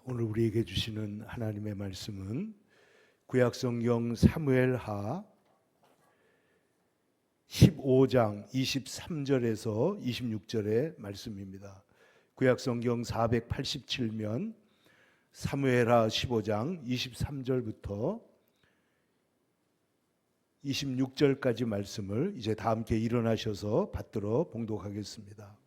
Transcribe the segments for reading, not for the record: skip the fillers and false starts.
오늘 우리에게 주시는 하나님의 말씀은 구약성경 사무엘하 15장 23절에서 26절의 말씀입니다. 구약성경 487면 사무엘하 15장 23절부터 26절까지 말씀을 이제 다 함께 일어나셔서 받들어 봉독하겠습니다.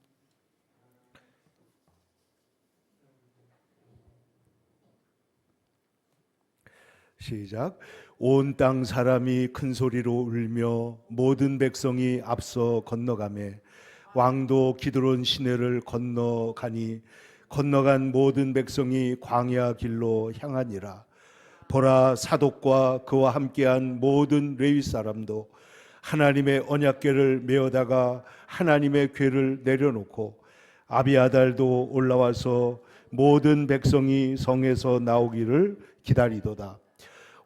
시작. 온 땅 사람이 큰 소리로 울며 모든 백성이 앞서 건너가매 왕도 기드론 시내를 건너가니 건너간 모든 백성이 광야 길로 향하니라. 보라, 사독과 그와 함께한 모든 레위 사람도 하나님의 언약궤를 메어다가 하나님의 궤를 내려놓고 아비아달도 올라와서 모든 백성이 성에서 나오기를 기다리도다.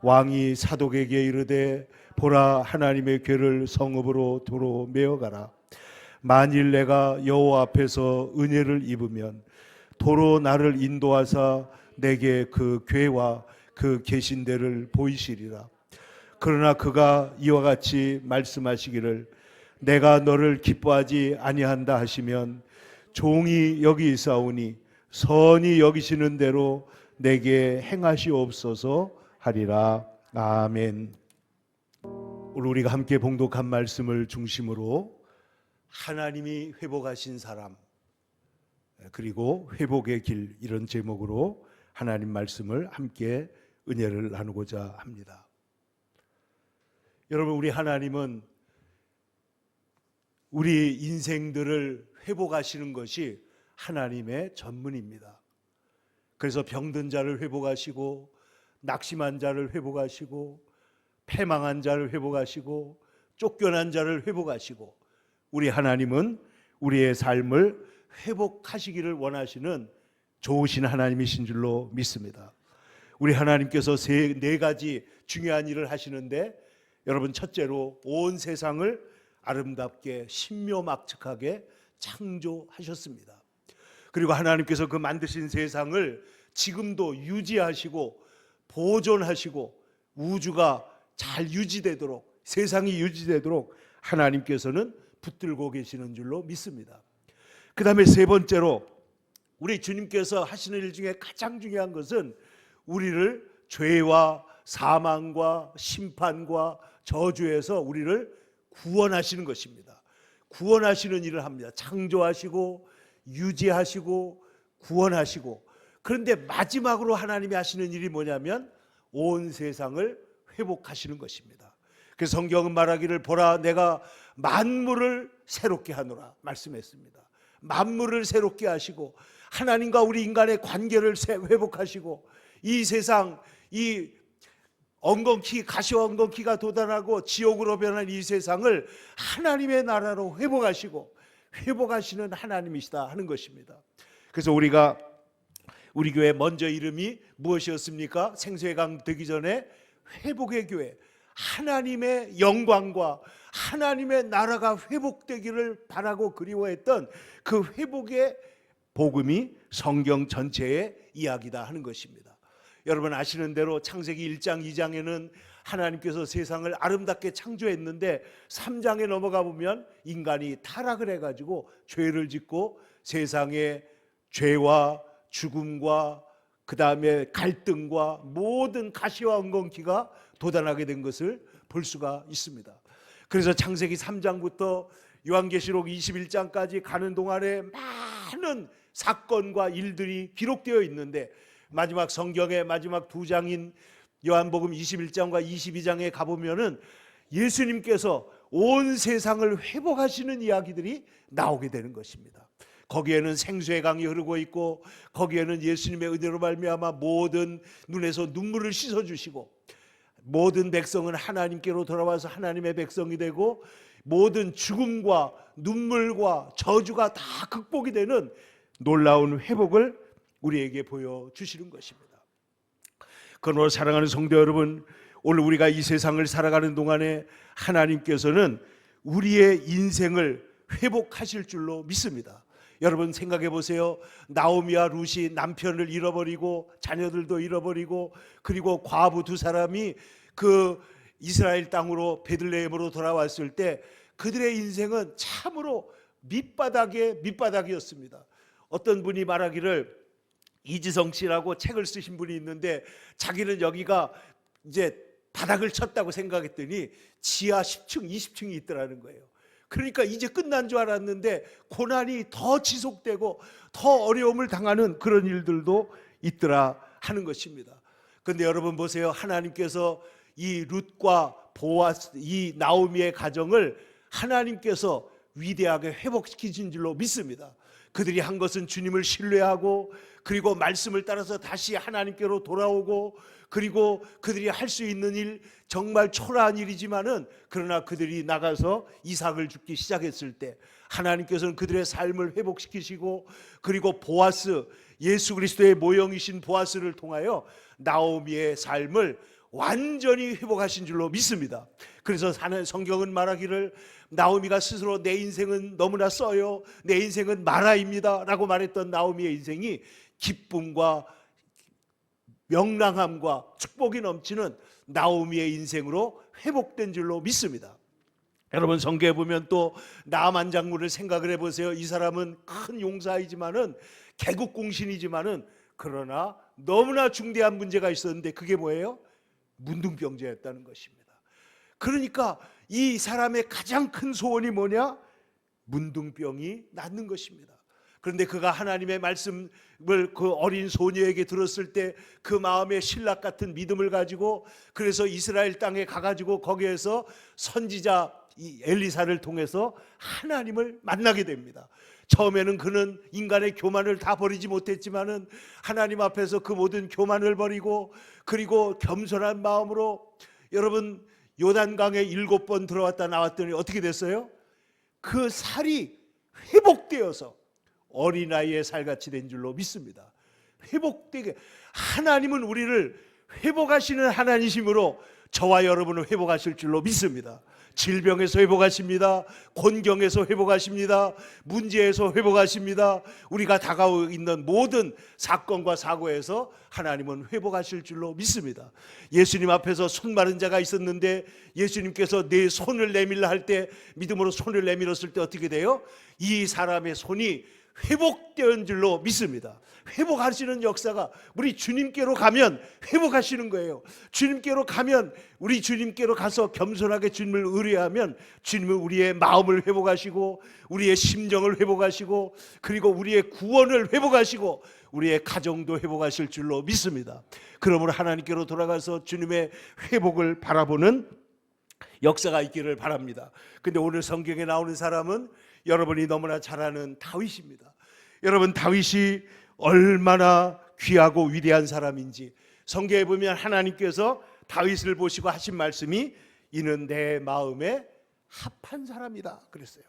왕이 사독에게 이르되 보라, 하나님의 궤를 성읍으로 도로 메어가라. 만일 내가 여호와 앞에서 은혜를 입으면 도로 나를 인도하사 내게 그 궤와 그 계신 데를 보이시리라. 그러나 그가 이와 같이 말씀하시기를 내가 너를 기뻐하지 아니한다 하시면 종이 여기 있사오니 선히 여기시는 대로 내게 행하시옵소서 하리라. 아멘. 오늘 우리가 함께 봉독한 말씀을 중심으로 하나님이 회복하신 사람 그리고 회복의 길, 이런 제목으로 하나님 말씀을 함께 은혜를 나누고자 합니다. 여러분, 우리 하나님은 우리 인생들을 회복하시는 것이 하나님의 전문입니다. 그래서 병든 자를 회복하시고 낙심한 자를 회복하시고 패망한 자를 회복하시고 쫓겨난 자를 회복하시고 우리 하나님은 우리의 삶을 회복하시기를 원하시는 좋으신 하나님이신 줄로 믿습니다. 우리 하나님께서 네 가지 중요한 일을 하시는데, 여러분, 첫째로 온 세상을 아름답게 신묘막측하게 창조하셨습니다. 그리고 하나님께서 그 만드신 세상을 지금도 유지하시고 보존하시고 우주가 잘 유지되도록, 세상이 유지되도록 하나님께서는 붙들고 계시는 줄로 믿습니다. 그 다음에 세 번째로 우리 주님께서 하시는 일 중에 가장 중요한 것은 우리를 죄와 사망과 심판과 저주에서 우리를 구원하시는 것입니다. 구원하시는 일을 합니다. 창조하시고 유지하시고 구원하시고. 그런데 마지막으로 하나님이 하시는 일이 뭐냐면 온 세상을 회복하시는 것입니다. 그래서 성경은 말하기를 보라, 내가 만물을 새롭게 하노라 말씀했습니다. 만물을 새롭게 하시고 하나님과 우리 인간의 관계를 회복하시고 이 세상, 이 엉겅퀴, 가시와 엉겅퀴가 도달하고 지옥으로 변한 이 세상을 하나님의 나라로 회복하시고 회복하시는 하나님이시다 하는 것입니다. 그래서 우리 교회 먼저 이름이 무엇이었습니까? 생수의 강 되기 전에 회복의 교회, 하나님의 영광과 하나님의 나라가 회복되기를 바라고 그리워했던 그 회복의 복음이 성경 전체의 이야기다 하는 것입니다. 여러분 아시는 대로 창세기 1장 2장에는 하나님께서 세상을 아름답게 창조했는데 3장에 넘어가 보면 인간이 타락을 해가지고 죄를 짓고 세상에 죄와 죽음과 그 다음에 갈등과 모든 가시와 엉겅퀴가 도달하게 된 것을 볼 수가 있습니다. 그래서 창세기 3장부터 요한계시록 21장까지 가는 동안에 많은 사건과 일들이 기록되어 있는데 마지막 성경의 마지막 두 장인 요한복음 21장과 22장에 가보면은 예수님께서 온 세상을 회복하시는 이야기들이 나오게 되는 것입니다. 거기에는 생수의 강이 흐르고 있고 거기에는 예수님의 은혜로 말미암아 모든 눈에서 눈물을 씻어주시고 모든 백성은 하나님께로 돌아와서 하나님의 백성이 되고 모든 죽음과 눈물과 저주가 다 극복이 되는 놀라운 회복을 우리에게 보여주시는 것입니다. 그러므로 사랑하는 성도 여러분, 오늘 우리가 이 세상을 살아가는 동안에 하나님께서는 우리의 인생을 회복하실 줄로 믿습니다. 여러분 생각해 보세요. 나오미와 룻이 남편을 잃어버리고 자녀들도 잃어버리고 그리고 과부 두 사람이 그 이스라엘 땅으로 베들레헴으로 돌아왔을 때 그들의 인생은 참으로 밑바닥의 밑바닥이었습니다. 어떤 분이 말하기를, 이지성 씨라고 책을 쓰신 분이 있는데 자기는 여기가 이제 바닥을 쳤다고 생각했더니 지하 10층, 20층이 있더라는 거예요. 그러니까 이제 끝난 줄 알았는데 고난이 더 지속되고 더 어려움을 당하는 그런 일들도 있더라 하는 것입니다. 그런데 여러분 보세요. 하나님께서 이 룻과 보아스, 이 나오미의 가정을 하나님께서 위대하게 회복시키신 줄로 믿습니다. 그들이 한 것은 주님을 신뢰하고 그리고 말씀을 따라서 다시 하나님께로 돌아오고 그리고 그들이 할 수 있는 일, 정말 초라한 일이지만은 그러나 그들이 나가서 이삭을 죽기 시작했을 때 하나님께서는 그들의 삶을 회복시키시고 그리고 보아스, 예수 그리스도의 모형이신 보아스를 통하여 나오미의 삶을 완전히 회복하신 줄로 믿습니다. 그래서 성경은 말하기를 나오미가 스스로 내 인생은 너무나 써요, 내 인생은 마라입니다 라고 말했던 나오미의 인생이 기쁨과 명랑함과 축복이 넘치는 나오미의 인생으로 회복된 줄로 믿습니다. 여러분 성경에 보면 또 나만 장군을 생각을 해보세요. 이 사람은 큰 용사이지만은 개국공신이지만은 그러나 너무나 중대한 문제가 있었는데 그게 뭐예요? 문둥병자였다는 것입니다. 그러니까 이 사람의 가장 큰 소원이 뭐냐? 문둥병이 낫는 것입니다. 그런데 그가 하나님의 말씀을 그 어린 소녀에게 들었을 때 그 마음에 신락 같은 믿음을 가지고 그래서 이스라엘 땅에 가가지고 거기에서 선지자 엘리사를 통해서 하나님을 만나게 됩니다. 처음에는 그는 인간의 교만을 다 버리지 못했지만은 하나님 앞에서 그 모든 교만을 버리고 그리고 겸손한 마음으로, 여러분 요단강에 7번 들어왔다 나왔더니 어떻게 됐어요? 그 살이 회복되어서 어린아이의 살같이 된 줄로 믿습니다. 회복되게, 하나님은 우리를 회복하시는 하나님이시므로 저와 여러분을 회복하실 줄로 믿습니다. 질병에서 회복하십니다. 곤경에서 회복하십니다. 문제에서 회복하십니다. 우리가 다가오고 있는 모든 사건과 사고에서 하나님은 회복하실 줄로 믿습니다. 예수님 앞에서 손 마른 자가 있었는데 예수님께서 내 손을 내밀라 할 때 믿음으로 손을 내밀었을 때 어떻게 돼요? 이 사람의 손이 회복된 줄로 믿습니다. 회복하시는 역사가 우리 주님께로 가면 회복하시는 거예요. 주님께로 가면, 우리 주님께로 가서 겸손하게 주님을 의뢰하면 주님은 우리의 마음을 회복하시고 우리의 심정을 회복하시고 그리고 우리의 구원을 회복하시고 우리의 가정도 회복하실 줄로 믿습니다. 그러므로 하나님께로 돌아가서 주님의 회복을 바라보는 역사가 있기를 바랍니다. 근데 오늘 성경에 나오는 사람은 여러분이 너무나 잘 아는 다윗입니다. 여러분 다윗이 얼마나 귀하고 위대한 사람인지 성경에 보면 하나님께서 다윗을 보시고 하신 말씀이 이는 내 마음에 합한 사람이다 그랬어요.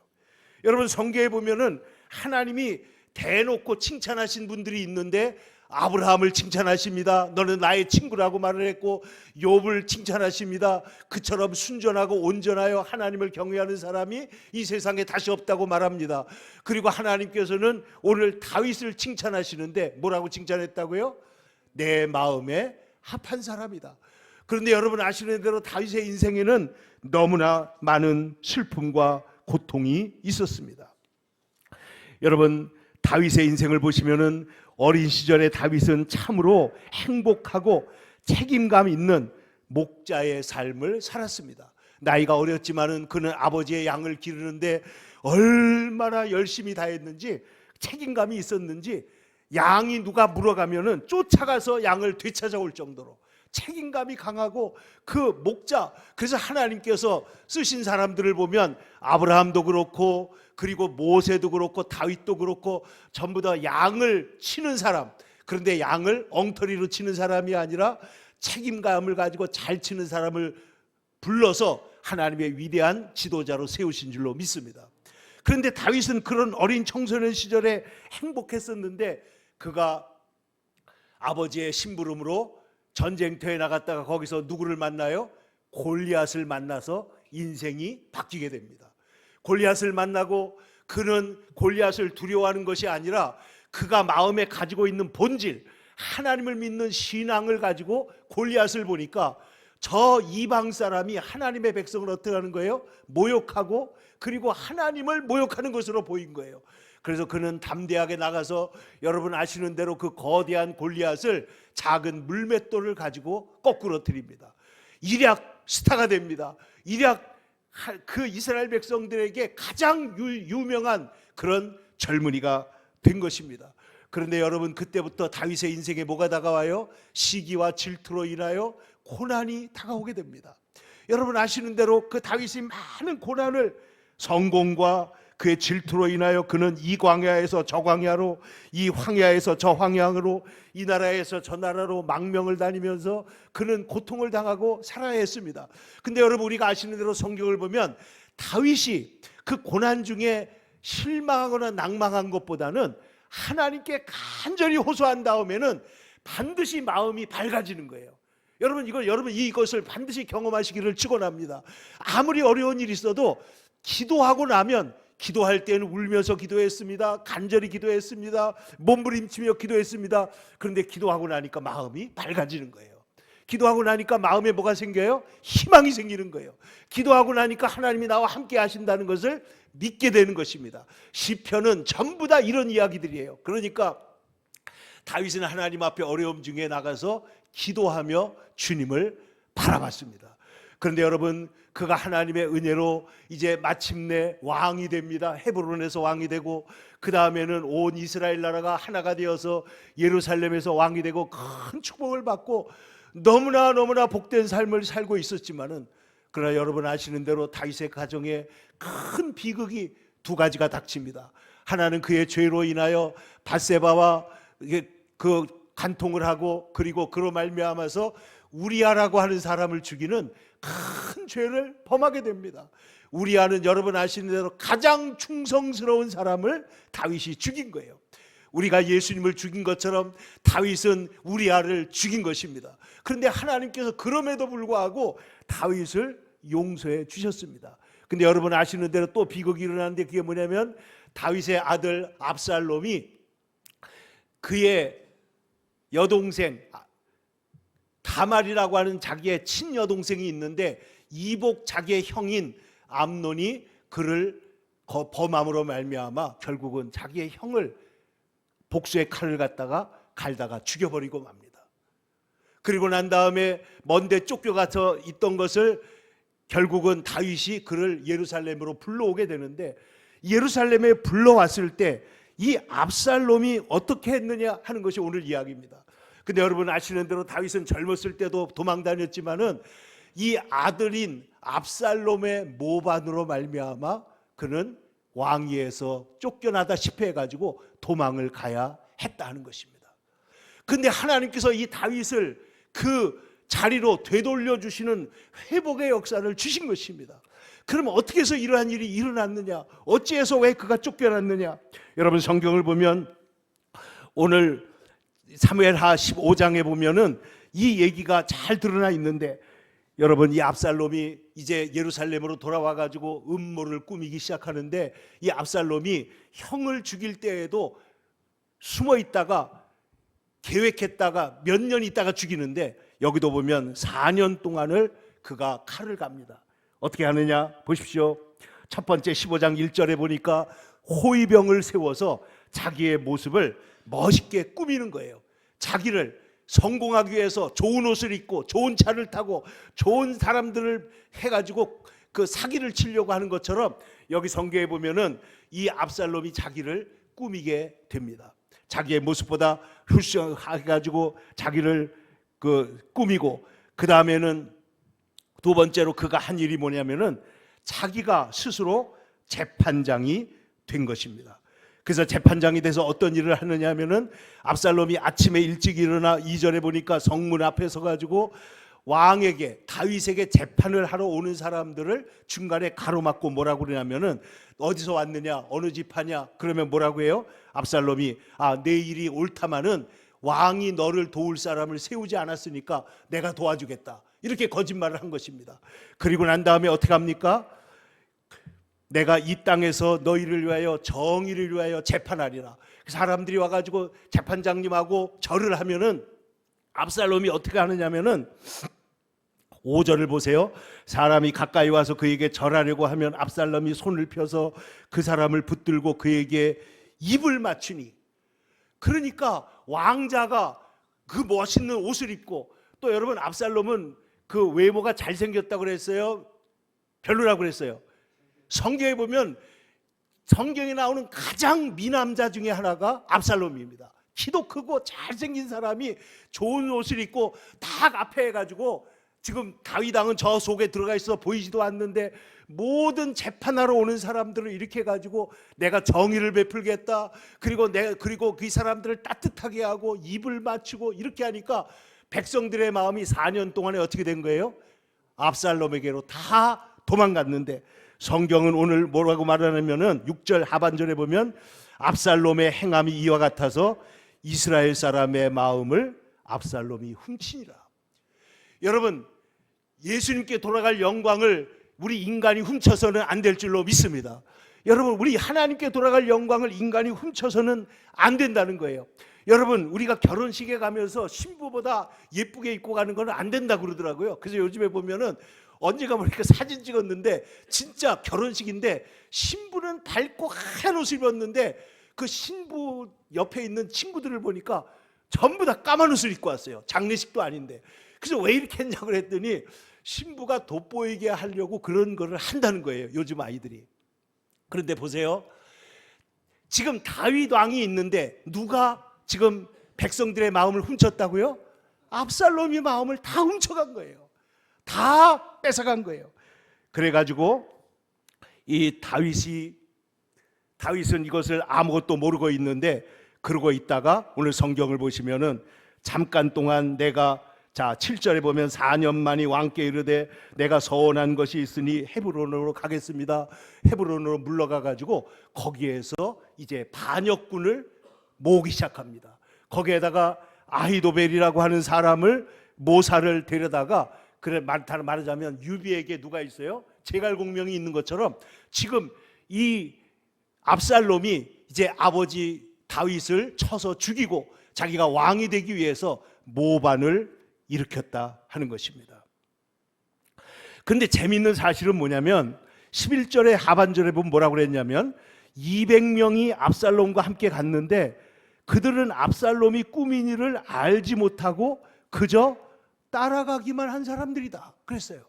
여러분 성경에 보면은 하나님이 대놓고 칭찬하신 분들이 있는데 아브라함을 칭찬하십니다. 너는 나의 친구라고 말을 했고 욥을 칭찬하십니다. 그처럼 순전하고 온전하여 하나님을 경외하는 사람이 이 세상에 다시 없다고 말합니다. 그리고 하나님께서는 오늘 다윗을 칭찬하시는데 뭐라고 칭찬했다고요? 내 마음에 합한 사람이다. 그런데 여러분 아시는 대로 다윗의 인생에는 너무나 많은 슬픔과 고통이 있었습니다. 여러분 다윗의 인생을 보시면은 어린 시절의 다윗은 참으로 행복하고 책임감 있는 목자의 삶을 살았습니다. 나이가 어렸지만은 그는 아버지의 양을 기르는데 얼마나 열심히 다했는지, 책임감이 있었는지 양이 누가 물어가면은 쫓아가서 양을 되찾아올 정도로 책임감이 강하고 그 목자, 그래서 하나님께서 쓰신 사람들을 보면 아브라함도 그렇고 그리고 모세도 그렇고 다윗도 그렇고 전부 다 양을 치는 사람, 그런데 양을 엉터리로 치는 사람이 아니라 책임감을 가지고 잘 치는 사람을 불러서 하나님의 위대한 지도자로 세우신 줄로 믿습니다. 그런데 다윗은 그런 어린 청소년 시절에 행복했었는데 그가 아버지의 심부름으로 전쟁터에 나갔다가 거기서 누구를 만나요? 골리앗을 만나서 인생이 바뀌게 됩니다. 골리앗을 만나고 그는 골리앗을 두려워하는 것이 아니라 그가 마음에 가지고 있는 본질, 하나님을 믿는 신앙을 가지고 골리앗을 보니까 저 이방 사람이 하나님의 백성을 어떻게 하는 거예요? 모욕하고 그리고 하나님을 모욕하는 것으로 보인 거예요. 그래서 그는 담대하게 나가서 여러분 아시는 대로 그 거대한 골리앗을 작은 물맷돌을 가지고 거꾸러뜨립니다. 일약 스타가 됩니다. 일약 그 이스라엘 백성들에게 가장 유명한 그런 젊은이가 된 것입니다. 그런데 여러분 그때부터 다윗의 인생에 뭐가 다가와요? 시기와 질투로 인하여 고난이 다가오게 됩니다. 여러분 아시는 대로 그 다윗이 많은 고난을 성공과 그의 질투로 인하여 그는 이 광야에서 저 광야로, 이 황야에서 저 황야로, 이 나라에서 저 나라로 망명을 다니면서 그는 고통을 당하고 살아야 했습니다. 근데 여러분 우리가 아시는 대로 성경을 보면 다윗이 그 고난 중에 실망하거나 낭망한 것보다는 하나님께 간절히 호소한 다음에는 반드시 마음이 밝아지는 거예요. 여러분 이것을 반드시 경험하시기를 축원합니다. 아무리 어려운 일이 있어도 기도하고 나면, 기도할 때는 울면서 기도했습니다. 간절히 기도했습니다. 몸부림치며 기도했습니다. 그런데 기도하고 나니까 마음이 밝아지는 거예요. 기도하고 나니까 마음에 뭐가 생겨요? 희망이 생기는 거예요. 기도하고 나니까 하나님이 나와 함께 하신다는 것을 믿게 되는 것입니다. 시편은 전부 다 이런 이야기들이에요. 그러니까 다윗은 하나님 앞에 어려움 중에 나가서 기도하며 주님을 바라봤습니다. 그런데 여러분 그가 하나님의 은혜로 이제 마침내 왕이 됩니다. 헤브론에서 왕이 되고 그 다음에는 온 이스라엘 나라가 하나가 되어서 예루살렘에서 왕이 되고 큰 축복을 받고 너무나 복된 삶을 살고 있었지만은, 그러나 여러분 아시는 대로 다윗의 가정에 큰 비극이 두 가지가 닥칩니다. 하나는 그의 죄로 인하여 밧세바와 그 간통을 하고, 그리고 그로 말미암아서 우리아라고 하는 사람을 죽이는 큰 죄를 범하게 됩니다. 우리아는 여러분 아시는 대로 가장 충성스러운 사람을 다윗이 죽인 거예요. 우리가 예수님을 죽인 것처럼 다윗은 우리아를 죽인 것입니다. 그런데 하나님께서 그럼에도 불구하고 다윗을 용서해 주셨습니다. 근데 여러분 아시는 대로 또 비극이 일어나는데 그게 뭐냐면 다윗의 아들 압살롬이 그의 여동생 다말이라고 하는 자기의 친여동생이 있는데 이복 자기의 형인 암논이 그를 범함으로 말미암아 결국은 자기의 형을 복수의 칼을 갖다가 갈다가 죽여버리고 맙니다. 그리고 난 다음에 먼데 쫓겨가서 있던 것을 결국은 다윗이 그를 예루살렘으로 불러오게 되는데, 예루살렘에 불러왔을 때 이 압살롬이 어떻게 했느냐 하는 것이 오늘 이야기입니다. 근데 여러분 아시는 대로 다윗은 젊었을 때도 도망 다녔지만은 이 아들인 압살롬의 모반으로 말미암아 그는 왕위에서 쫓겨나다시피 해가지고 도망을 가야 했다는 것입니다. 근데 하나님께서 이 다윗을 그 자리로 되돌려 주시는 회복의 역사를 주신 것입니다. 그러면 어떻게 해서 이러한 일이 일어났느냐? 어찌해서 왜 그가 쫓겨났느냐? 여러분 성경을 보면 오늘 사무엘하 15장에 보면은 이 얘기가 잘 드러나 있는데, 여러분 이 압살롬이 이제 예루살렘으로 돌아와 가지고 음모를 꾸미기 시작하는데, 이 압살롬이 형을 죽일 때에도 숨어 있다가 계획했다가 몇 년 있다가 죽이는데, 여기도 보면 4년 동안을 그가 칼을 갑니다. 어떻게 하느냐 보십시오. 첫 번째 15장 1절에 보니까 호위병을 세워서 자기의 모습을 멋있게 꾸미는 거예요. 자기를 성공하기 위해서 좋은 옷을 입고 좋은 차를 타고 좋은 사람들을 해가지고 그 사기를 치려고 하는 것처럼 여기 성경에 보면은 이 압살롬이 자기를 꾸미게 됩니다. 자기의 모습보다 훌륭해가지고 자기를 꾸미고, 그 다음에는 두 번째로 그가 한 일이 뭐냐면은 자기가 스스로 재판장이 된 것입니다. 그래서 재판장이 돼서 어떤 일을 하느냐 하면은 압살롬이 아침에 일찍 일어나 2절에 보니까 성문 앞에 서가지고 왕에게, 다윗에게 재판을 하러 오는 사람들을 중간에 가로막고 뭐라고 그러냐면은 어디서 왔느냐, 어느 집하냐, 그러면 뭐라고 해요? 압살롬이 내 일이 옳다마는 왕이 너를 도울 사람을 세우지 않았으니까 내가 도와주겠다, 이렇게 거짓말을 한 것입니다. 그리고 난 다음에 어떻게 합니까? 내가 이 땅에서 너희를 위하여 정의를 위하여 재판하리라. 사람들이 와가지고 재판장님하고 절을 하면은 압살롬이 어떻게 하느냐면은 5절을 보세요. 사람이 가까이 와서 그에게 절하려고 하면 압살롬이 손을 펴서 그 사람을 붙들고 그에게 입을 맞추니. 그러니까 왕자가 그 멋있는 옷을 입고, 또 여러분 압살롬은 그 외모가 잘생겼다고 그랬어요? 별로라고 그랬어요? 성경에 보면 성경에 나오는 가장 미남자 중에 하나가 압살롬입니다. 키도 크고 잘생긴 사람이 좋은 옷을 입고 딱 앞에 해가지고, 지금 다윗 왕은 저 속에 들어가 있어 보이지도 않는데 모든 재판하러 오는 사람들을 이렇게 해가지고 내가 정의를 베풀겠다, 그리고 그 사람들을 따뜻하게 하고 입을 맞추고 이렇게 하니까 백성들의 마음이 4년 동안에 어떻게 된 거예요? 압살롬에게로 다 도망갔는데, 성경은 오늘 뭐라고 말하냐면은 6절 하반절에 보면 압살롬의 행함이 이와 같아서 이스라엘 사람의 마음을 압살롬이 훔치니라. 여러분, 예수님께 돌아갈 영광을 우리 인간이 훔쳐서는 안 될 줄로 믿습니다. 여러분, 우리 하나님께 돌아갈 영광을 인간이 훔쳐서는 안 된다는 거예요. 여러분, 우리가 결혼식에 가면서 신부보다 예쁘게 입고 가는 건 안 된다고 그러더라고요. 그래서 요즘에 보면은 언제가 보니까 사진 찍었는데 진짜 결혼식인데 신부는 밝고 하얀 옷을 입었는데 그 신부 옆에 있는 친구들을 보니까 전부 다 까만 옷을 입고 왔어요. 장례식도 아닌데. 그래서 왜 이렇게 했냐고 그랬더니 신부가 돋보이게 하려고 그런 거를 한다는 거예요, 요즘 아이들이. 그런데 보세요, 지금 다윗 왕이 있는데 누가 지금 백성들의 마음을 훔쳤다고요? 압살롬이 마음을 다 훔쳐간 거예요. 다 뺏어간 거예요. 그래가지고 이 다윗은 이것을 아무것도 모르고 있는데, 그러고 있다가 오늘 성경을 보시면은 잠깐 동안 내가, 자 7절에 보면 4년 만이 왕께 이르되 내가 서원한 것이 있으니 헤브론으로 가겠습니다. 헤브론으로 물러가 가지고 거기에서 이제 반역군을 모으기 시작합니다. 거기에다가 아히도벨이라고 하는 사람을, 모사를 데려다가, 그래 말하자면 유비에게 누가 있어요? 제갈공명이 있는 것처럼 지금 이 압살롬이 이제 아버지 다윗을 쳐서 죽이고 자기가 왕이 되기 위해서 모반을 일으켰다 하는 것입니다. 그런데 재미있는 사실은 뭐냐면 11절의 하반절에 보면 뭐라고 그랬냐면 200명이 압살롬과 함께 갔는데 그들은 압살롬이 꾸민 일을 알지 못하고 그저 따라가기만 한 사람들이다 그랬어요.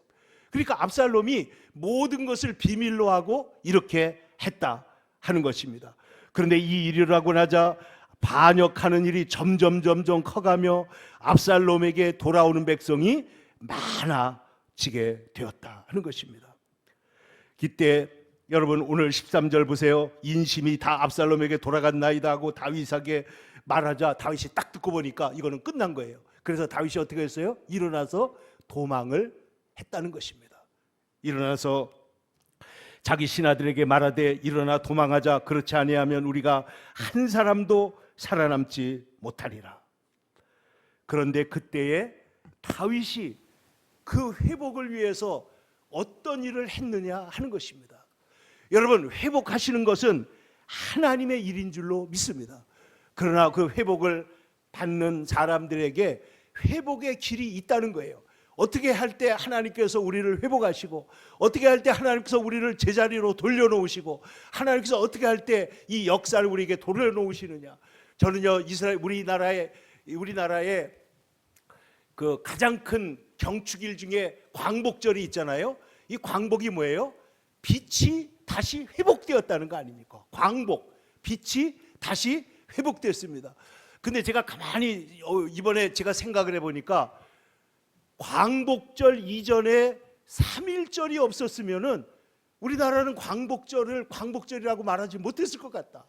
그러니까 압살롬이 모든 것을 비밀로 하고 이렇게 했다 하는 것입니다. 그런데 이 일을 하고 나자 반역하는 일이 점점 커가며 압살롬에게 돌아오는 백성이 많아지게 되었다 하는 것입니다. 이때 여러분 오늘 13절 보세요. 인심이 다 압살롬에게 돌아갔나이다 하고 다윗에게 말하자 다윗이 딱 듣고 보니까 이거는 끝난 거예요. 그래서 다윗이 어떻게 했어요? 일어나서 도망을 했다는 것입니다. 일어나서 자기 신하들에게 말하되 일어나 도망하자. 그렇지 아니하면 우리가 한 사람도 살아남지 못하리라. 그런데 그때에 다윗이 그 회복을 위해서 어떤 일을 했느냐 하는 것입니다. 여러분, 회복하시는 것은 하나님의 일인 줄로 믿습니다. 그러나 그 회복을 받는 사람들에게 회복의 길이 있다는 거예요. 어떻게 할 때 하나님께서 우리를 회복하시고, 어떻게 할 때 하나님께서 우리를 제자리로 돌려놓으시고, 하나님께서 어떻게 할 때 이 역사를 우리에게 돌려놓으시느냐. 저는요, 우리나라의 그 가장 큰 경축일 중에 광복절이 있잖아요. 이 광복이 뭐예요? 빛이 다시 회복되었다는 거 아닙니까? 광복, 빛이 다시 회복됐습니다. 근데 제가 가만히 이번에 제가 생각을 해보니까 광복절 이전에 3.1절이 없었으면은 우리나라는 광복절을 광복절이라고 말하지 못했을 것 같다.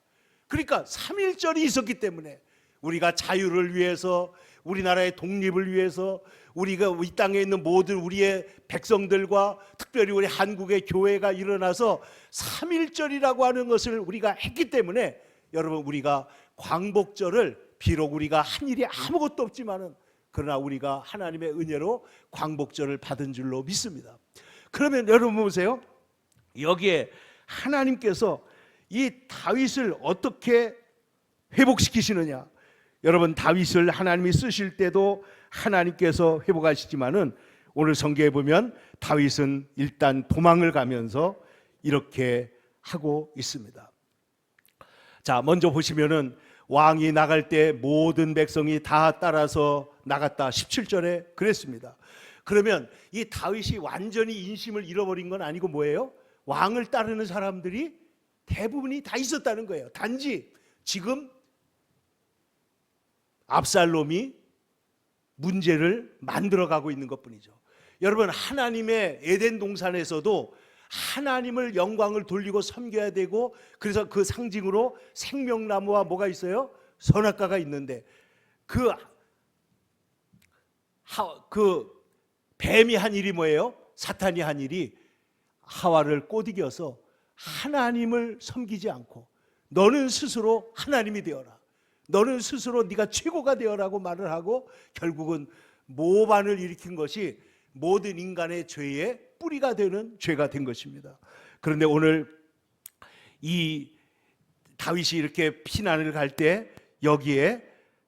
그러니까 3.1절이 있었기 때문에 우리가 자유를 위해서, 우리나라의 독립을 위해서, 우리가 이 땅에 있는 모든 우리의 백성들과 특별히 우리 한국의 교회가 일어나서 3.1절이라고 하는 것을 우리가 했기 때문에 여러분, 우리가 광복절을 비록 우리가 한 일이 아무것도 없지만은 그러나 우리가 하나님의 은혜로 광복절을 받은 줄로 믿습니다. 그러면 여러분 보세요. 여기에 하나님께서 이 다윗을 어떻게 회복시키시느냐? 여러분, 다윗을 하나님이 쓰실 때도 하나님께서 회복하시지만은 오늘 성경에 보면 다윗은 일단 도망을 가면서 이렇게 하고 있습니다. 자, 먼저 보시면은 왕이 나갈 때 모든 백성이 다 따라서 나갔다. 17절에 그랬습니다. 그러면 이 다윗이 완전히 인심을 잃어버린 건 아니고 뭐예요? 왕을 따르는 사람들이 대부분이 다 있었다는 거예요. 단지 지금 압살롬이 문제를 만들어가고 있는 것뿐이죠. 여러분, 하나님의 에덴 동산에서도 하나님을 영광을 돌리고 섬겨야 되고, 그래서 그 상징으로 생명나무와 뭐가 있어요? 선악과가 있는데 그 뱀이 한 일이 뭐예요? 사탄이 한 일이 하와를 꼬드겨서 하나님을 섬기지 않고 너는 스스로 하나님이 되어라, 너는 스스로 네가 최고가 되어라고 말을 하고 결국은 모반을 일으킨 것이 모든 인간의 죄의 뿌리가 되는 죄가 된 것입니다. 그런데 오늘 이 다윗이 이렇게 피난을 갈 때 여기에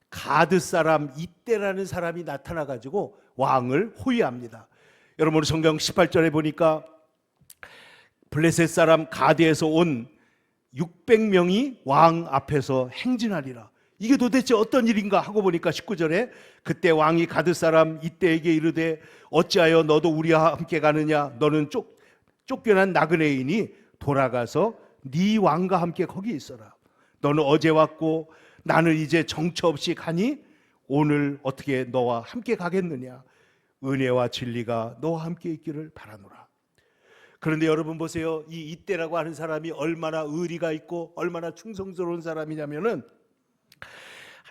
가드 사람 이때라는 사람이 나타나 가지고 왕을 호위합니다. 여러분, 성경 18절에 보니까 블레셋 사람 가드에서 온 600명이 왕 앞에서 행진하리라. 이게 도대체 어떤 일인가 하고 보니까 19절에 그때 왕이 가드 사람 이때에게 이르되 어찌하여 너도 우리와 함께 가느냐? 너는 쫓겨난 나그네이니 돌아가서 네 왕과 함께 거기 있어라. 너는 어제 왔고 나는 이제 정처 없이 가니 오늘 어떻게 너와 함께 가겠느냐? 은혜와 진리가 너와 함께 있기를 바라노라. 그런데 여러분 보세요. 이 이때라고 하는 사람이 얼마나 의리가 있고 얼마나 충성스러운 사람이냐면은,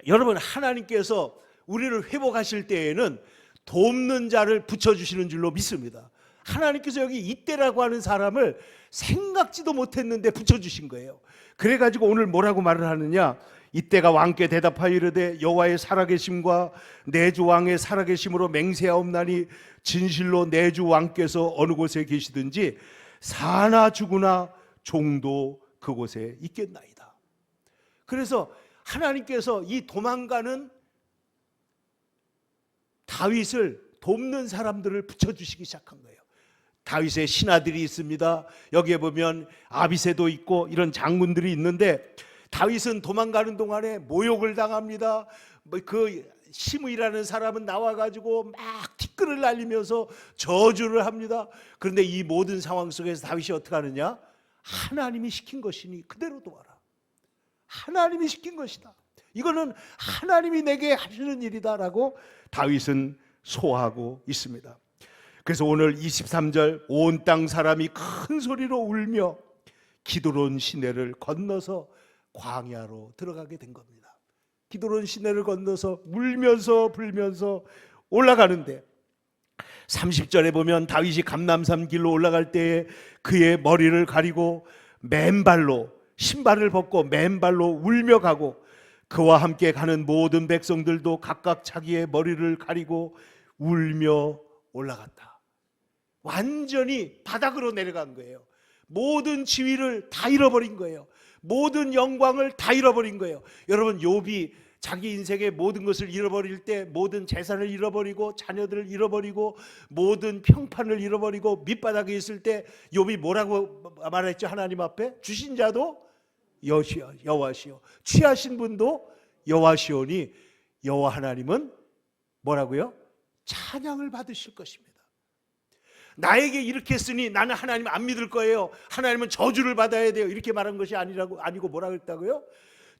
여러분, 하나님께서 우리를 회복하실 때에는 돕는 자를 붙여주시는 줄로 믿습니다. 하나님께서 여기 이때라고 하는 사람을 생각지도 못했는데 붙여주신 거예요. 그래가지고 오늘 뭐라고 말을 하느냐? 이때가 왕께 대답하여 이르되 여호와의 살아계심과 내 주 왕의 살아계심으로 맹세하옵나니 진실로 내 주 왕께서 어느 곳에 계시든지 사나 죽으나 종도 그곳에 있겠나이다. 그래서 하나님께서 이 도망가는 다윗을 돕는 사람들을 붙여주시기 시작한 거예요. 다윗의 신하들이 있습니다. 여기에 보면 아비새도 있고 이런 장군들이 있는데, 다윗은 도망가는 동안에 모욕을 당합니다. 그 시므이라는 사람은 나와가지고 막 티끌을 날리면서 저주를 합니다. 그런데 이 모든 상황 속에서 다윗이 어떻게 하느냐? 하나님이 시킨 것이니 그대로 도와라. 하나님이 시킨 것이다. 이거는 하나님이 내게 하시는 일이다라고 다윗은 소화하고 있습니다. 그래서 오늘 23절 온 땅 사람이 큰 소리로 울며 기드론 시내를 건너서 광야로 들어가게 된 겁니다. 기드론 시내를 건너서 울면서 불면서 올라가는데 30절에 보면 다윗이 감람산 길로 올라갈 때에 그의 머리를 가리고 맨발로 신발을 벗고 맨발로 울며 가고 그와 함께 가는 모든 백성들도 각각 자기의 머리를 가리고 울며 올라갔다. 완전히 바닥으로 내려간 거예요. 모든 지위를 다 잃어버린 거예요. 모든 영광을 다 잃어버린 거예요. 여러분, 욥이 자기 인생의 모든 것을 잃어버릴 때 모든 재산을 잃어버리고 자녀들을 잃어버리고 모든 평판을 잃어버리고 밑바닥에 있을 때 욥이 뭐라고 말했죠? 하나님 앞에 주신 자도 여호와시오, 취하신 분도 여호와시오니 여호와 하나님은 뭐라고요? 찬양을 받으실 것입니다. 나에게 이렇게 했으니 나는 하나님 안 믿을 거예요. 하나님은 저주를 받아야 돼요. 이렇게 말한 것이 아니고 뭐라 그랬다고요?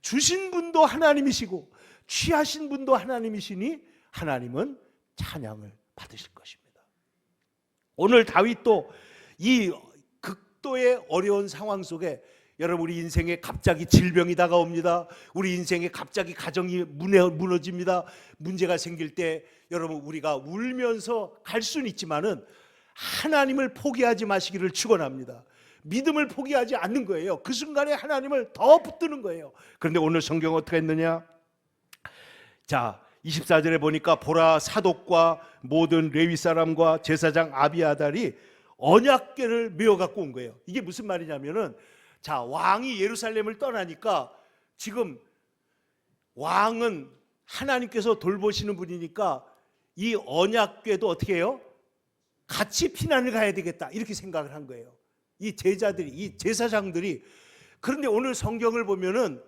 주신 분도 하나님이시고 취하신 분도 하나님이시니 하나님은 찬양을 받으실 것입니다. 오늘 다윗도 이 극도의 어려운 상황 속에, 여러분, 우리 인생에 갑자기 질병이 다가옵니다. 우리 인생에 갑자기 가정이 무너집니다. 문제가 생길 때 여러분, 우리가 울면서 갈 수는 있지만은 하나님을 포기하지 마시기를 축원합니다. 믿음을 포기하지 않는 거예요. 그 순간에 하나님을 더 붙드는 거예요. 그런데 오늘 성경 어떻게 했느냐? 자, 24절에 보니까 보라, 사독과 모든 레위 사람과 제사장 아비아달이 언약궤를 메어 갖고 온 거예요. 이게 무슨 말이냐면은, 자, 왕이 예루살렘을 떠나니까 지금 왕은 하나님께서 돌보시는 분이니까 이 언약궤도 어떻게 해요? 같이 피난을 가야 되겠다, 이렇게 생각을 한 거예요, 이 제자들이, 이 제사장들이. 그런데 오늘 성경을 보면은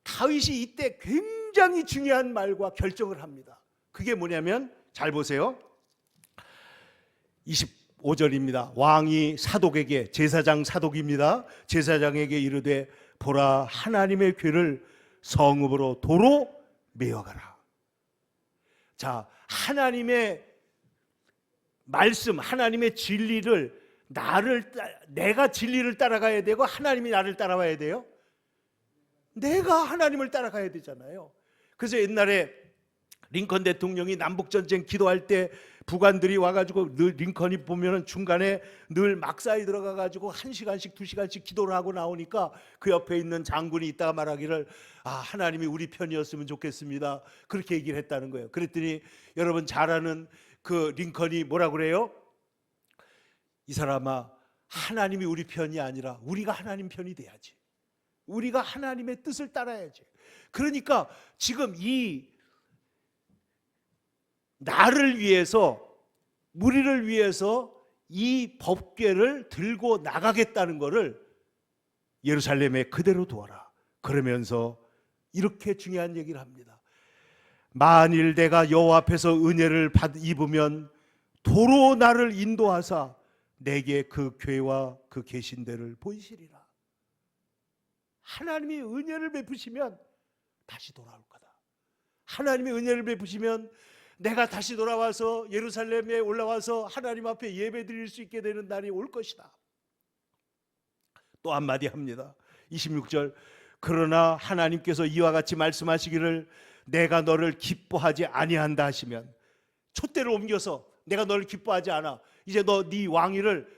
다윗이 이때 굉장히 중요한 말과 결정을 합니다. 그게 뭐냐면, 잘 보세요. 25절입니다. 왕이 사독에게, 제사장 사독입니다, 제사장에게 이르되 보라, 하나님의 궤를 성읍으로 도로 메어가라. 자, 하나님의 말씀, 하나님의 진리를 내가 진리를 따라가야 되고 하나님이 나를 따라와야 돼요. 내가 하나님을 따라가야 되잖아요. 그래서 옛날에 링컨 대통령이 남북전쟁 기도할 때 부관들이 와가지고 늘 링컨이 보면은 중간에 늘 막사에 들어가가지고 1시간씩 2시간씩 기도를 하고 나오니까 그 옆에 있는 장군이 있다가 말하기를, 하나님이 우리 편이었으면 좋겠습니다, 그렇게 얘기를 했다는 거예요. 그랬더니 여러분 잘 아는 그 링컨이 뭐라고 그래요? 이 사람아, 하나님이 우리 편이 아니라 우리가 하나님 편이 돼야지. 우리가 하나님의 뜻을 따라야지. 그러니까 지금 이 나를 위해서, 우리를 위해서 이 법궤를 들고 나가겠다는 것을 예루살렘에 그대로 두어라. 그러면서 이렇게 중요한 얘기를 합니다. 만일 내가 여호와 앞에서 은혜를 입으면 도로 나를 인도하사 내게 그 궤와 그 계신 데를 보이시리라. 하나님이 은혜를 베푸시면 다시 돌아올 거다. 하나님이 은혜를 베푸시면 내가 다시 돌아와서 예루살렘에 올라와서 하나님 앞에 예배 드릴 수 있게 되는 날이 올 것이다. 또 한마디 합니다. 26절, 그러나 하나님께서 이와 같이 말씀하시기를 내가 너를 기뻐하지 아니한다 하시면, 촛대를 옮겨서 내가 너를 기뻐하지 않아, 이제 너 네 왕위를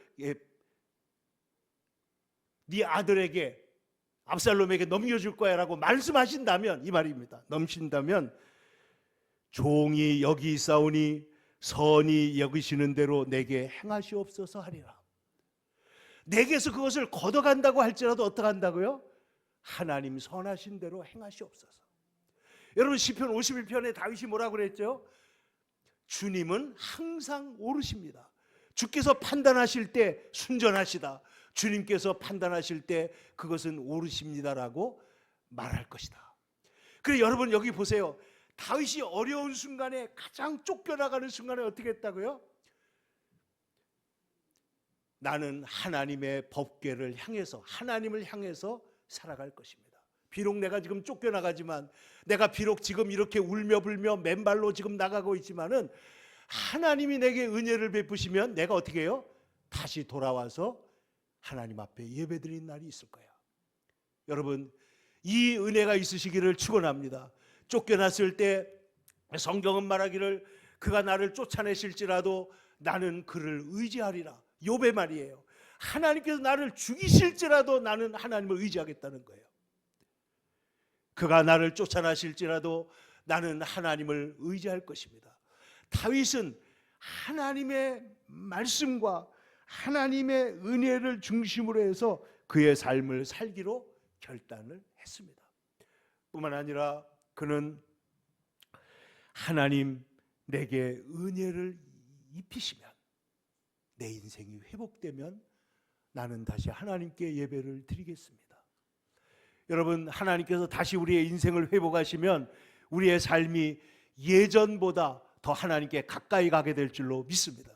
네 아들에게, 압살롬에게 넘겨줄 거야 라고 말씀하신다면, 이 말입니다, 넘신다면 종이 여기 있사오니 선이 여기시는 대로 내게 행하시옵소서 하리라. 내게서 그것을 걷어간다고 할지라도 어떻게 한다고요? 하나님 선하신 대로 행하시옵소서. 여러분 시편 51편에 다윗이 뭐라고 그랬죠? 주님은 항상 옳으십니다. 주께서 판단하실 때 순전하시다, 주님께서 판단하실 때 그것은 옳으십니다라고 말할 것이다. 그래, 여러분 여기 보세요. 다윗이 어려운 순간에, 가장 쫓겨나가는 순간에 어떻게 했다고요? 나는 하나님의 법궤를 향해서, 하나님을 향해서 살아갈 것입니다. 비록 내가 지금 쫓겨나가지만, 내가 비록 지금 이렇게 울며 불며 맨발로 지금 나가고 있지만은 하나님이 내게 은혜를 베푸시면 내가 어떻게 해요? 다시 돌아와서 하나님 앞에 예배드리는 날이 있을 거야. 여러분, 이 은혜가 있으시기를 축원합니다. 쫓겨났을 때 성경은 말하기를 그가 나를 쫓아내실지라도 나는 그를 의지하리라. 욥의 말이에요. 하나님께서 나를 죽이실지라도 나는 하나님을 의지하겠다는 거예요. 그가 나를 쫓아나실지라도 나는 하나님을 의지할 것입니다. 다윗은 하나님의 말씀과 하나님의 은혜를 중심으로 해서 그의 삶을 살기로 결단을 했습니다. 뿐만 아니라 그는 하나님 내게 은혜를 입히시면, 내 인생이 회복되면 나는 다시 하나님께 예배를 드리겠습니다. 여러분, 하나님께서 다시 우리의 인생을 회복하시면 우리의 삶이 예전보다 더 하나님께 가까이 가게 될 줄로 믿습니다.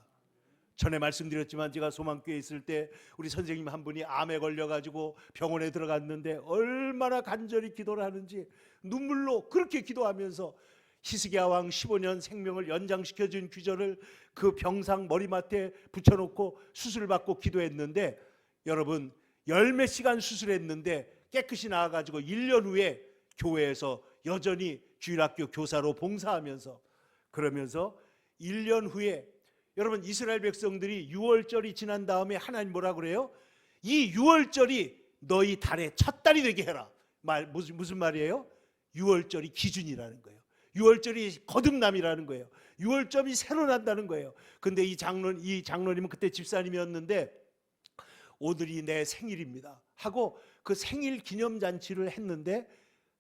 전에 말씀드렸지만 제가 소망교회에 있을 때 우리 선생님 한 분이 암에 걸려가지고 병원에 들어갔는데 얼마나 간절히 기도를 하는지, 눈물로 그렇게 기도하면서 히스기야 왕 15년 생명을 연장시켜준 규절을 그 병상 머리맡에 붙여놓고 수술받고 기도했는데, 여러분 열몇 시간 수술했는데 깨끗이 나아가지고 1년 후에 교회에서 여전히 주일학교 교사로 봉사하면서, 그러면서 1년 후에 여러분 이스라엘 백성들이 유월절이 지난 다음에 하나님 뭐라 그래요? 이 유월절이 너희 달의 첫 달이 되게 해라. 무슨 말이에요? 유월절이 기준이라는 거예요. 유월절이 거듭남이라는 거예요. 유월점이 새로 난다는 거예요. 근데 이 장로님은 그때 집사님이었는데 오늘이 내 생일입니다 하고 그 생일 기념잔치를 했는데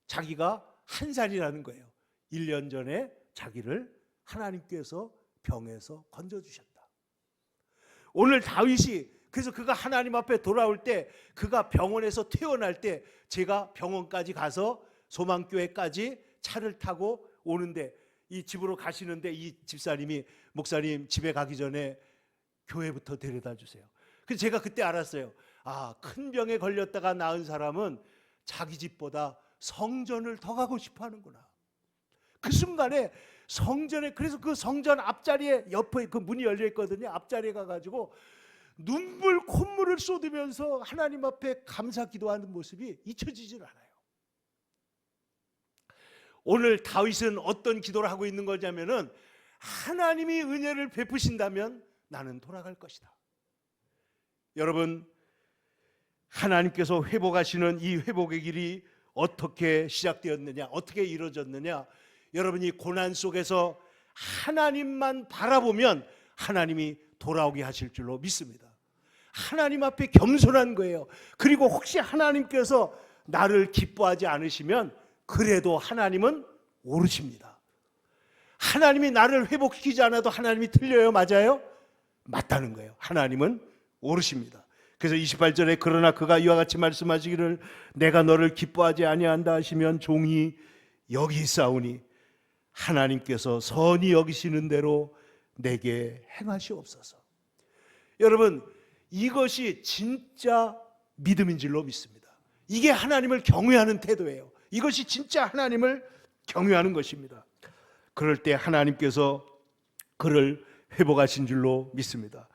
자기가 1살이라는 거예요. 1년 전에 자기를 하나님께서 병에서 건져주셨다. 오늘 다윗이 그래서 그가 하나님 앞에 돌아올 때 그가 병원에서 퇴원할 때 제가 병원까지 가서 소망교회까지 차를 타고 오는데 이 집으로 가시는데 이 집사님이 목사님 집에 가기 전에 교회부터 데려다 주세요. 그래서 제가 그때 알았어요. 아, 큰 병에 걸렸다가 나은 사람은 자기 집보다 성전을 더 가고 싶어 하는구나. 그 순간에 성전에 그래서 그 성전 앞자리에 옆에 그 문이 열려 있거든요. 앞자리에 가가지고 눈물 콧물을 쏟으면서 하나님 앞에 감사 기도하는 모습이 잊혀지질 않아요. 오늘 다윗은 어떤 기도를 하고 있는 거냐면은 하나님이 은혜를 베푸신다면 나는 돌아갈 것이다. 여러분, 하나님께서 회복하시는 이 회복의 길이 어떻게 시작되었느냐, 어떻게 이루어졌느냐, 여러분이 고난 속에서 하나님만 바라보면 하나님이 돌아오게 하실 줄로 믿습니다. 하나님 앞에 겸손한 거예요. 그리고 혹시 하나님께서 나를 기뻐하지 않으시면 그래도 하나님은 오르십니다. 하나님이 나를 회복시키지 않아도 하나님이 틀려요? 맞아요? 맞다는 거예요. 하나님은 오르십니다. 그래서 28절에 그러나 그가 이와 같이 말씀하시기를 내가 너를 기뻐하지 아니한다 하시면 종이 여기 있사오니 하나님께서 선히 여기시는 대로 내게 행하시옵소서. 여러분, 이것이 진짜 믿음인 줄로 믿습니다. 이게 하나님을 경외하는 태도예요. 이것이 진짜 하나님을 경외하는 것입니다. 그럴 때 하나님께서 그를 회복하신 줄로 믿습니다.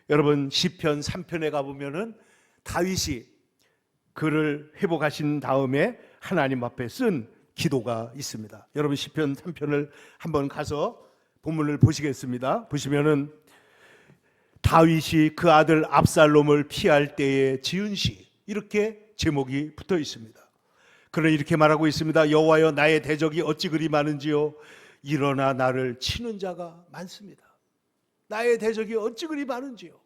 여러분, 시편 3편에 가보면은 다윗이 그를 회복하신 다음에 하나님 앞에 쓴 기도가 있습니다. 여러분, 시편 3편을 한번 가서 본문을 보시겠습니다. 보시면은 다윗이 그 아들 압살롬을 피할 때에 지은 시, 이렇게 제목이 붙어 있습니다. 그는 이렇게 말하고 있습니다. 여호와여, 나의 대적이 어찌 그리 많은지요, 일어나 나를 치는 자가 많습니다. 나의 대적이 어찌 그리 많은지요.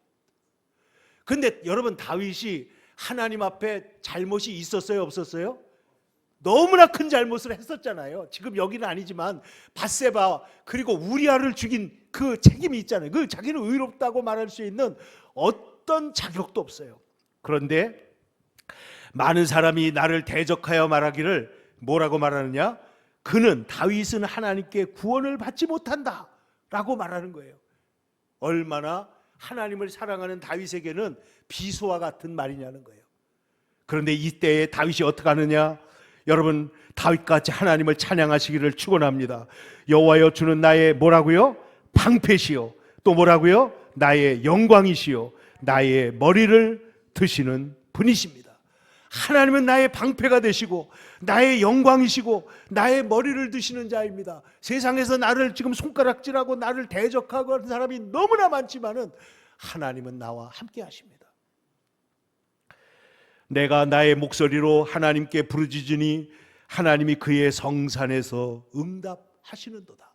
근데 여러분, 다윗이 하나님 앞에 잘못이 있었어요, 없었어요? 너무나 큰 잘못을 했었잖아요. 지금 여기는 아니지만 밧세바 그리고 우리아를 죽인 그 책임이 있잖아요. 그 자기는 의롭다고 말할 수 있는 어떤 자격도 없어요. 그런데 많은 사람이 나를 대적하여 말하기를 뭐라고 말하느냐? 그는, 다윗은 하나님께 구원을 받지 못한다 라고 말하는 거예요. 얼마나 하나님을 사랑하는 다윗에게는 비소와 같은 말이냐는 거예요. 그런데 이때에 다윗이 어떻게 하느냐? 여러분, 다윗같이 하나님을 찬양하시기를 축원합니다. 여호와여, 주는 나의 뭐라고요? 방패시요, 또 뭐라고요? 나의 영광이시요, 나의 머리를 드시는 분이십니다. 하나님은 나의 방패가 되시고 나의 영광이시고 나의 머리를 드시는 자입니다. 세상에서 나를 지금 손가락질하고 나를 대적하고 하는 사람이 너무나 많지만은 하나님은 나와 함께 하십니다. 내가 나의 목소리로 하나님께 부르짖으니 하나님이 그의 성산에서 응답하시는도다.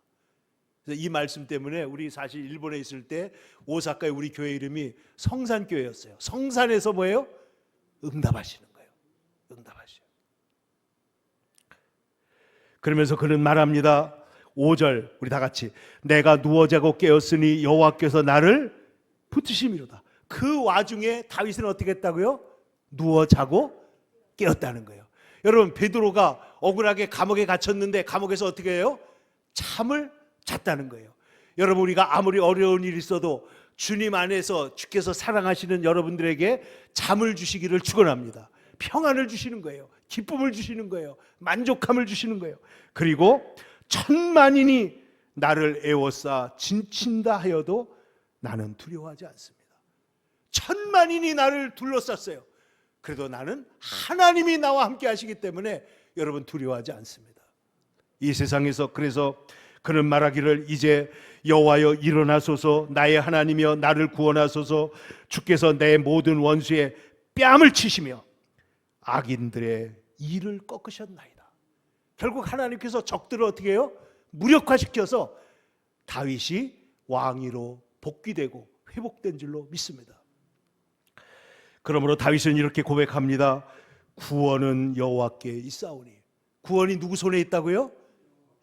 이 말씀 때문에 우리 사실 일본에 있을 때 오사카의 우리 교회 이름이 성산교회였어요. 성산에서 뭐예요? 응답하시는 거예요. 응답하셔요. 그러면서 그는 말합니다. 5절 우리 다 같이, 내가 누워 자고 깨었으니 여호와께서 나를 붙으심이로다. 그 와중에 다윗은 어떻게 했다고요? 누워 자고 깨었다는 거예요. 여러분, 베드로가 억울하게 감옥에 갇혔는데 감옥에서 어떻게 해요? 잠을 잤다는 거예요. 여러분, 우리가 아무리 어려운 일이 있어도 주님 안에서 주께서 사랑하시는 여러분들에게 잠을 주시기를 축원합니다. 평안을 주시는 거예요. 기쁨을 주시는 거예요. 만족함을 주시는 거예요. 그리고 천만인이 나를 애워싸 진친다 하여도 나는 두려워하지 않습니다. 천만인이 나를 둘러쌌어요. 그래도 나는 하나님이 나와 함께 하시기 때문에 여러분, 두려워하지 않습니다. 이 세상에서 그래서 그는 말하기를 이제 여호와여, 일어나소서, 나의 하나님이여 나를 구원하소서. 주께서 내 모든 원수의 뺨을 치시며 악인들의 이를 꺾으셨나이다. 결국 하나님께서 적들을 어떻게 해요? 무력화시켜서 다윗이 왕위로 복귀되고 회복된 줄로 믿습니다. 그러므로 다윗은 이렇게 고백합니다. 구원은 여호와께 있사오니. 구원이 누구 손에 있다고요?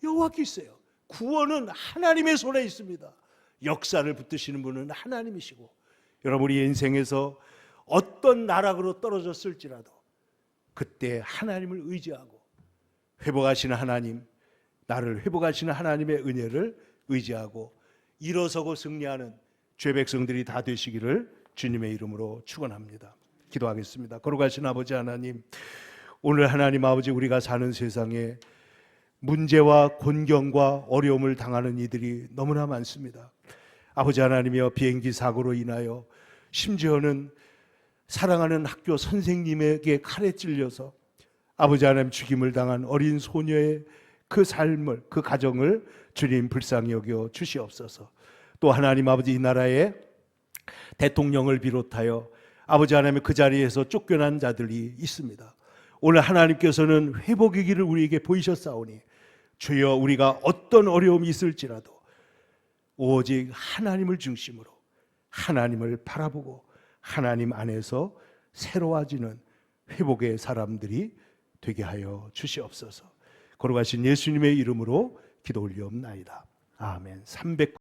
여호와께 있어요. 구원은 하나님의 손에 있습니다. 역사를 붙드시는 분은 하나님이시고, 여러분 우리 인생에서 어떤 나락으로 떨어졌을지라도 그때 하나님을 의지하고 회복하시는 하나님, 나를 회복하시는 하나님의 은혜를 의지하고 일어서고 승리하는 죄 백성들이 다 되시기를 주님의 이름으로 축원합니다. 기도하겠습니다. 거룩하신 아버지 하나님, 오늘 하나님 아버지, 우리가 사는 세상에 문제와 곤경과 어려움을 당하는 이들이 너무나 많습니다. 아버지 하나님이여, 비행기 사고로 인하여 심지어는 사랑하는 학교 선생님에게 칼에 찔려서 아버지 하나님 죽임을 당한 어린 소녀의 그 삶을, 그 가정을 주님 불쌍히 여겨 주시옵소서. 또 하나님 아버지, 이 나라의 대통령을 비롯하여 아버지 하나님 그 자리에서 쫓겨난 자들이 있습니다. 오늘 하나님께서는 회복의 길을 우리에게 보이셨사오니 주여, 우리가 어떤 어려움이 있을지라도 오직 하나님을 중심으로 하나님을 바라보고 하나님 안에서 새로워지는 회복의 사람들이 되게 하여 주시옵소서. 거룩하신 예수님의 이름으로 기도 올리옵나이다. 아멘.